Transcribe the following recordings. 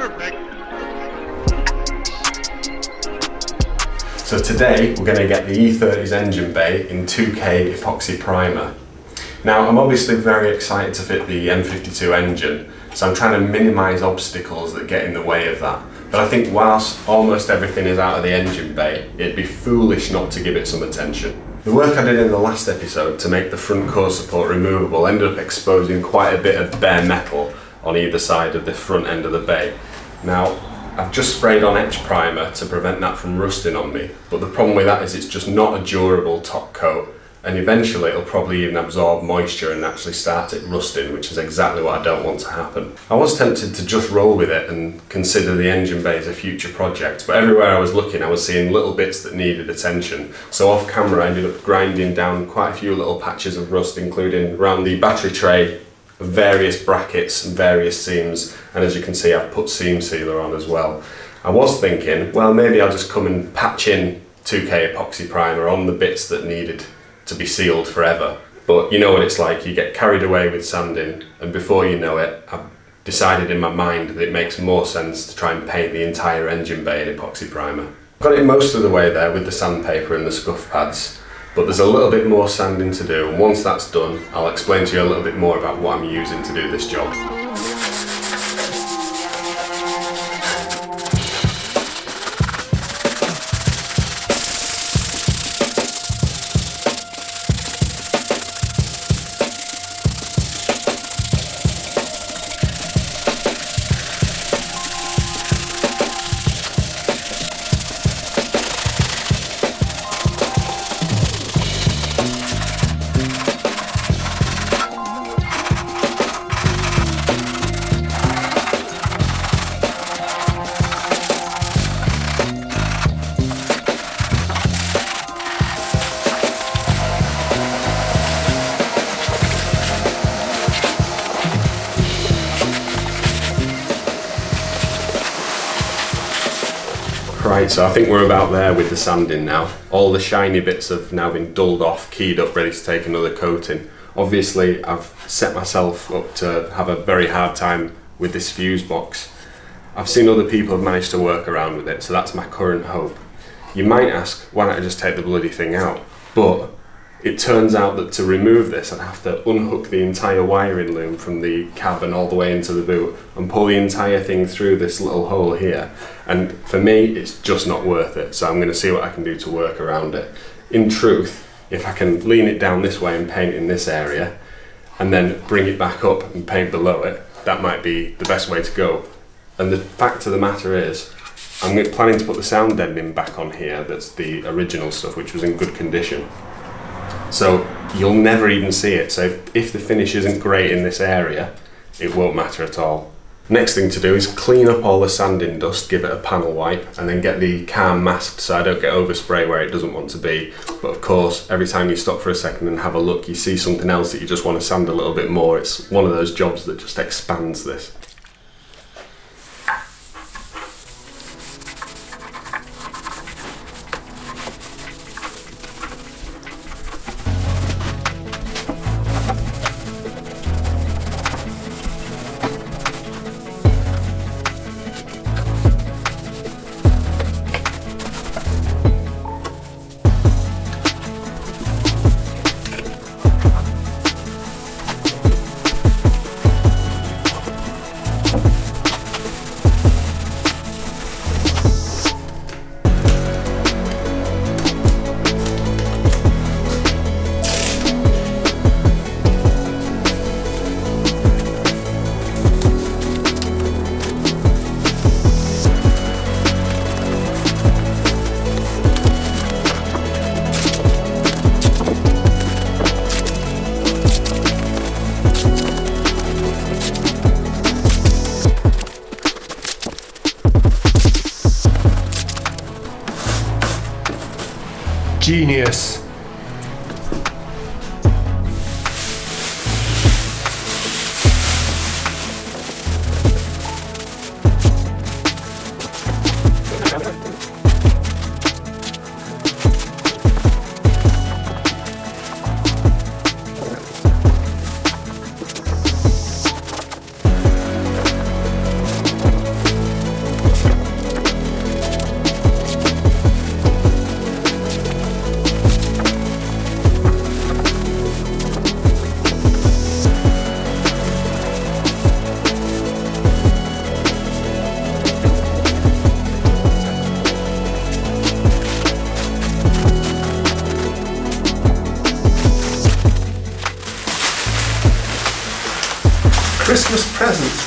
Perfect. So today we're going to get the E30's engine bay in 2K epoxy primer. Now I'm obviously very excited to fit the M52 engine, so I'm trying to minimise obstacles that get in the way of that. But I think whilst almost everything is out of the engine bay, it'd be foolish not to give it some attention. The work I did in the last episode to make the front core support removable ended up exposing quite a bit of bare metal on either side of the front end of the bay. Now, I've just sprayed on etch primer to prevent that from rusting on me, but the problem with that is it's just not a durable top coat, and eventually it'll probably even absorb moisture and actually start it rusting, which is exactly what I don't want to happen. I was tempted to just roll with it and consider the engine bay as a future project, but everywhere I was looking I was seeing little bits that needed attention, so off camera I ended up grinding down quite a few little patches of rust, including around the battery tray, various brackets and various seams, and as you can see I've put seam sealer on as well. I was thinking, well, maybe I'll just come and patch in 2K epoxy primer on the bits that needed to be sealed forever, but you know what it's like, you get carried away with sanding and before you know it I've decided in my mind that it makes more sense to try and paint the entire engine bay in epoxy primer. Got it most of the way there with the sandpaper and the scuff pads, but there's a little bit more sanding to do, and once that's done I'll explain to you a little bit more about what I'm using to do this job. Right, so I think we're about there with the sanding now. All the shiny bits have now been dulled off, keyed up, ready to take another coating. Obviously, I've set myself up to have a very hard time with this fuse box. I've seen other people have managed to work around with it, so that's my current hope. You might ask, why don't I just take the bloody thing out? But it turns out that to remove this, I'd have to unhook the entire wiring loom from the cabin all the way into the boot and pull the entire thing through this little hole here. And for me, it's just not worth it. So I'm going to see what I can do to work around it. In truth, if I can lean it down this way and paint in this area, and then bring it back up and paint below it, that might be the best way to go. And the fact of the matter is, I'm planning to put the sound deadening back on here. That's the original stuff, which was in good condition. So you'll never even see it. So if the finish isn't great in this area, it won't matter at all. Next thing to do is clean up all the sanding dust, give it a panel wipe, and then get the car masked so I don't get overspray where it doesn't want to be. But of course, every time you stop for a second and have a look, you see something else that you just want to sand a little bit more. It's one of those jobs that just expands this. Genius.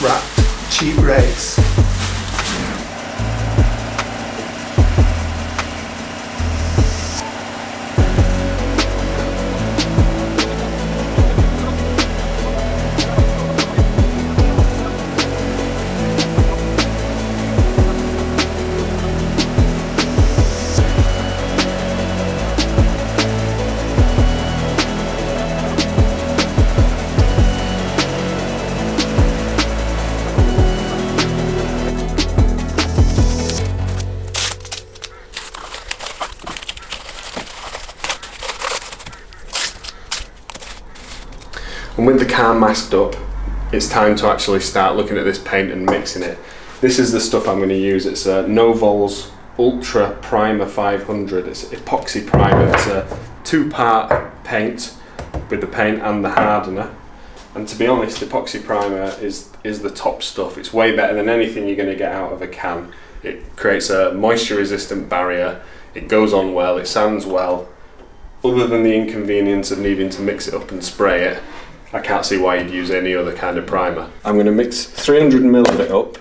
wrapped cheap race. And with the car masked up, it's time to actually start looking at this paint and mixing it. This is the stuff I'm going to use. It's Novol's Ultra Primer 500. It's epoxy primer. It's a 2-part paint with the paint and the hardener. And to be honest, epoxy primer is the top stuff. It's way better than anything you're going to get out of a can. It creates a moisture resistant barrier. It goes on well. It sands well. Other than the inconvenience of needing to mix it up and spray it, I can't see why you'd use any other kind of primer. I'm going to mix 300 ml of it up.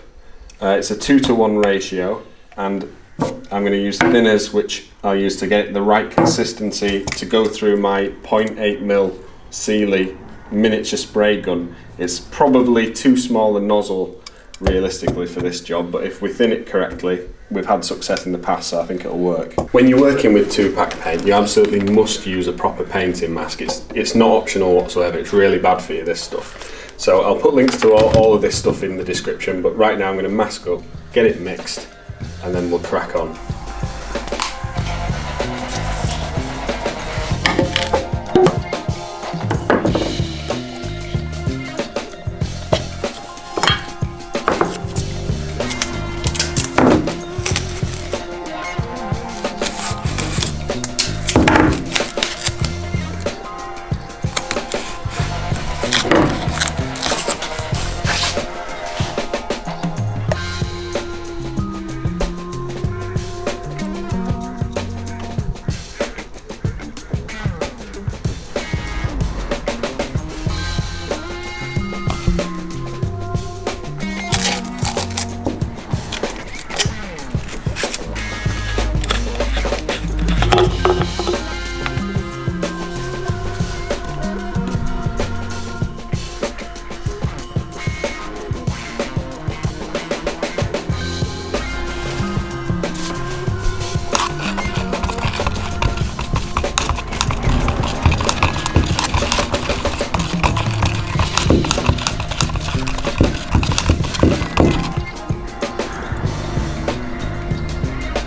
It's a 2-to-1 ratio, and I'm going to use thinners, which I'll use to get the right consistency to go through my 0.8 ml Sealy miniature spray gun. It's probably too small a nozzle realistically for this job, but if we thin it correctly, we've had success in the past, so I think it'll work. When you're working with 2-pack paint, you absolutely must use a proper painting mask. It's not optional whatsoever. It's really bad for you, this stuff. So I'll put links to all of this stuff in the description, but right now I'm going to mask up, get it mixed, and then we'll crack on.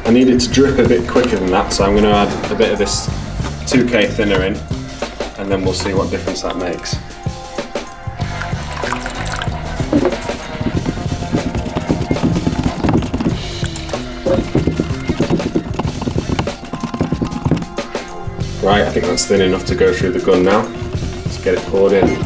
I need it to drip a bit quicker than that, so I'm going to add a bit of this 2K thinner in, and then we'll see what difference that makes. Right, I think that's thin enough to go through the gun now. Let's get it poured in.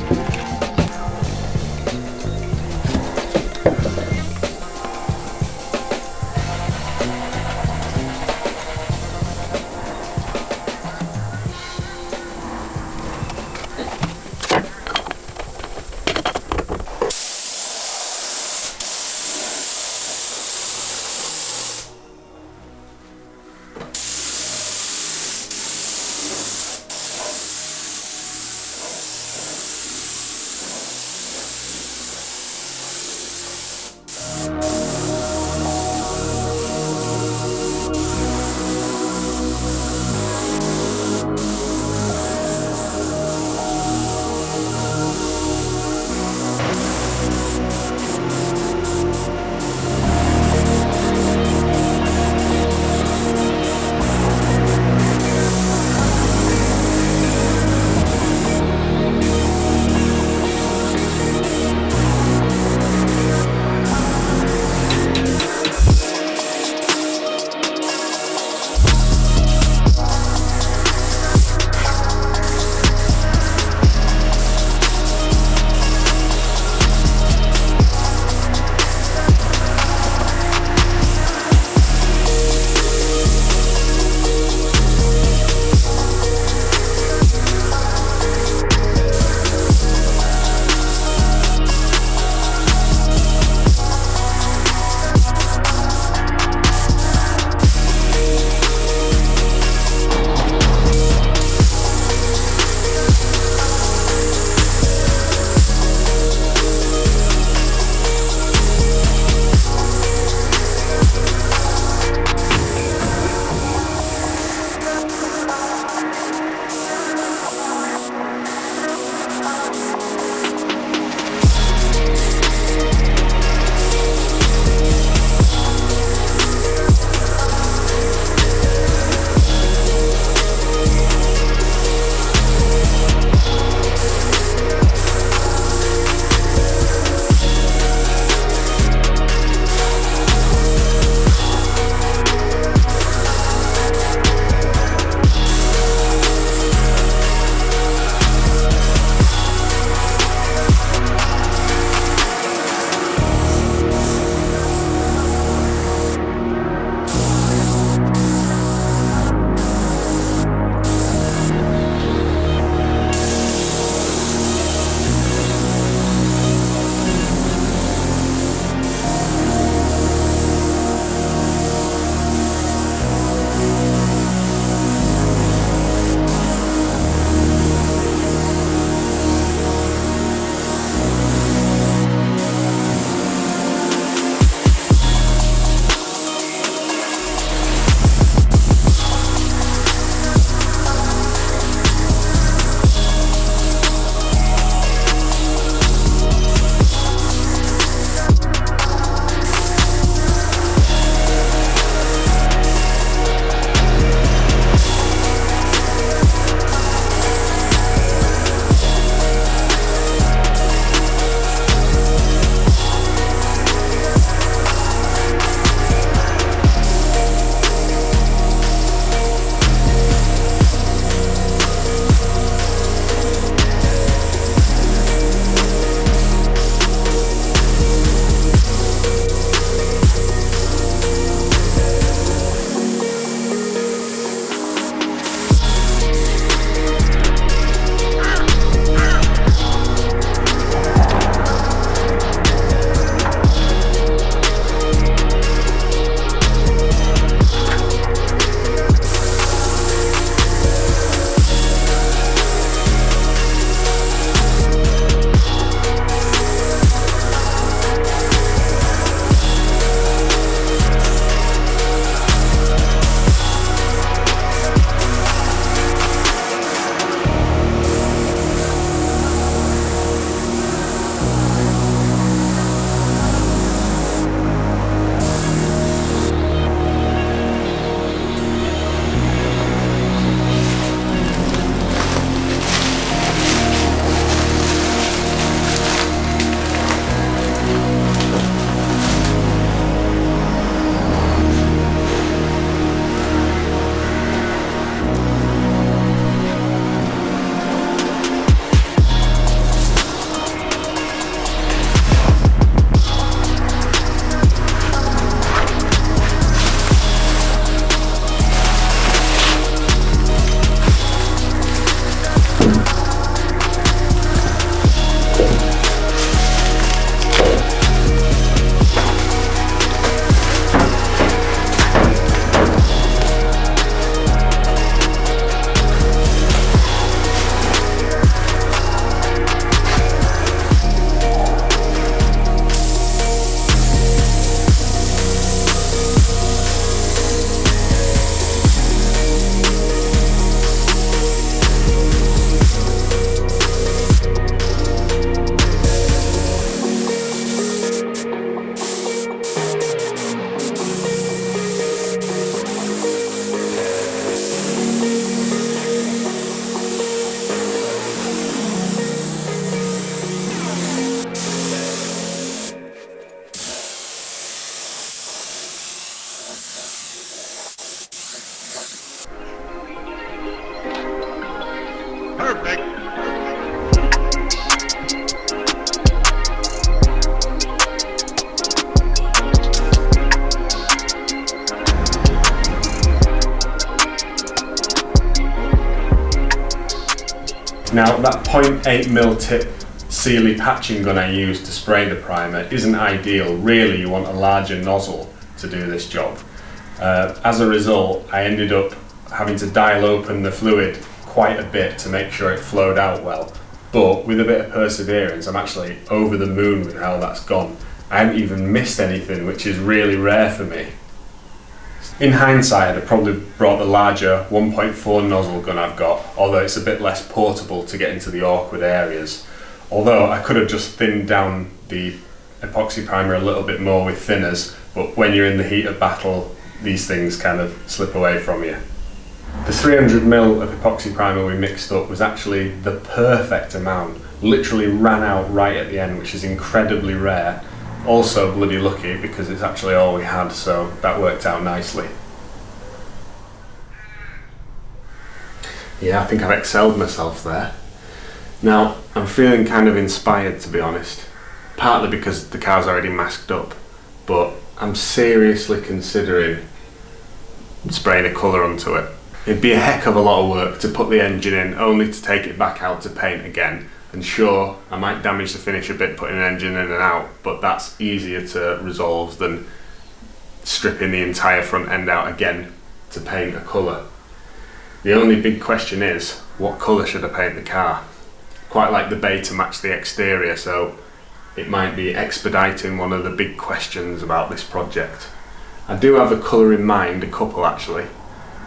Now that 0.8mm tip Sealy patching gun I used to spray the primer isn't ideal. Really, you want a larger nozzle to do this job. As a result, I ended up having to dial open the fluid quite a bit to make sure it flowed out well. But with a bit of perseverance, I'm actually over the moon with how that's gone. I haven't even missed anything, which is really rare for me. In hindsight, I'd probably brought the larger 1.4 nozzle gun I've got, although it's a bit less portable to get into the awkward areas. Although I could have just thinned down the epoxy primer a little bit more with thinners, but when you're in the heat of battle, these things kind of slip away from you. The 300ml of epoxy primer we mixed up was actually the perfect amount. Literally ran out right at the end, which is incredibly rare. Also bloody lucky because it's actually all we had, so that worked out nicely. Yeah, I think I've excelled myself there. Now, I'm feeling kind of inspired, to be honest. Partly because the car's already masked up, but I'm seriously considering spraying a colour onto it. It'd be a heck of a lot of work to put the engine in only to take it back out to paint again. And sure, I might damage the finish a bit putting an engine in and out, but that's easier to resolve than stripping the entire front end out again to paint a colour. The only big question is, what colour should I paint the car? Quite like the bay to match the exterior, so it might be expediting one of the big questions about this project. I do have a colour in mind, a couple actually.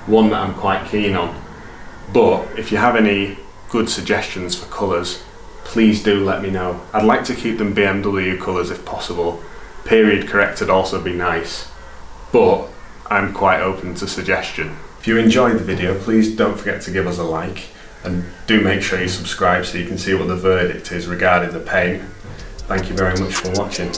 One that I'm quite keen on, but if you have any good suggestions for colours, please do let me know. I'd like to keep them BMW colours if possible. Period correct would also be nice, but I'm quite open to suggestion. If you enjoyed the video, please don't forget to give us a like, and do make sure you subscribe so you can see what the verdict is regarding the paint. Thank you very much for watching.